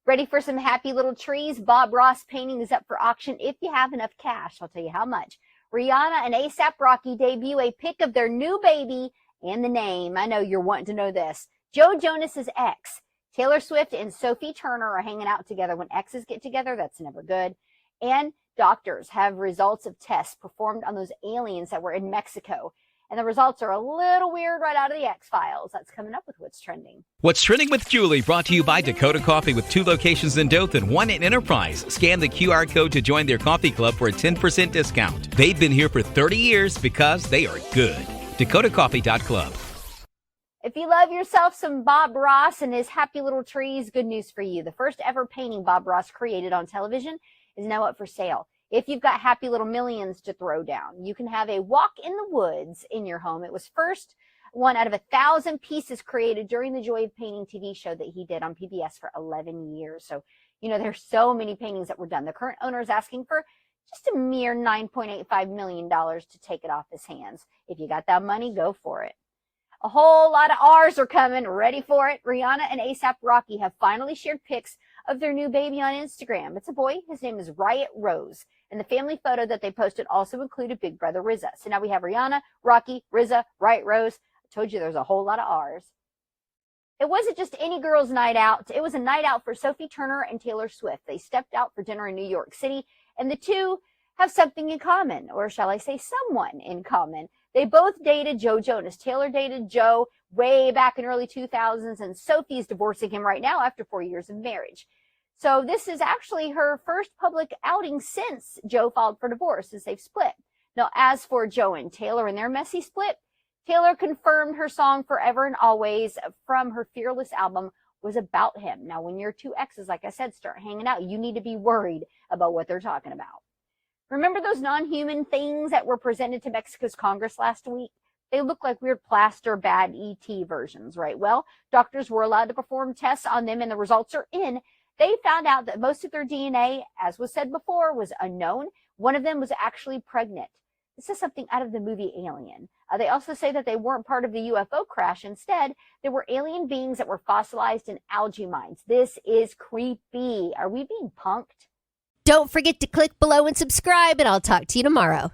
Ready for some happy little trees? Bob Ross painting is up for auction if you have enough cash. I'll tell you how much. Rihanna and A$AP Rocky debut a pic of their new baby and the name. I know you're wanting to know this. Joe Jonas's ex. Taylor Swift and Sophie Turner are hanging out together. When exes get together, that's never good. And doctors have results of tests performed on those aliens that were in Mexico. And the results are a little weird right out of the X-Files. That's coming up with What's Trending. What's Trending with Julie, brought to you by Dakota Coffee with 2 locations in Dothan, 1 in Enterprise. Scan the QR code to join their coffee club for a 10% discount. They've been here for 30 years because they are good. DakotaCoffee.club. If you love yourself some Bob Ross and his happy little trees, good news for you. The first ever painting Bob Ross created on television is now up for sale. If you've got happy little millions to throw down, you can have a walk in the woods in your home. It was first one out of 1,000 pieces created during the Joy of Painting TV show that he did on PBS for 11 years. So, there's so many paintings that were done. The current owner is asking for just a mere $9.85 million to take it off his hands. If you got that money, go for it. A whole lot of R's are coming. Ready for it? Rihanna and A$AP Rocky have finally shared pics of their new baby on Instagram. It's a boy. His name is Riot Rose. And the family photo that they posted also included Big Brother RZA. So now we have Rihanna, Rocky, RZA, Riot Rose. I told you there's a whole lot of R's. It wasn't just any girls' night out. It was a night out for Sophie Turner and Taylor Swift. They stepped out for dinner in New York City, and the two have something in common, or shall I say someone in common. They both dated Joe Jonas. Taylor dated Joe way back in early 2000s, and Sophie's divorcing him right now after 4 years of marriage. So this is actually her first public outing since Joe filed for divorce, as they've split. Now, as for Joe and Taylor and their messy split, Taylor confirmed her song Forever and Always from her Fearless album was about him. Now, when your two exes, like I said, start hanging out, you need to be worried about what they're talking about. Remember those non-human things that were presented to Mexico's Congress last week? They look like weird plaster bad ET versions, right? Well, doctors were allowed to perform tests on them, and the results are in. They found out that most of their DNA, as was said before, was unknown. One of them was actually pregnant. This is something out of the movie Alien. They also say that they weren't part of the UFO crash. Instead, they were alien beings that were fossilized in algae mines. This is creepy. Are we being punked? Don't forget to click below and subscribe, and I'll talk to you tomorrow.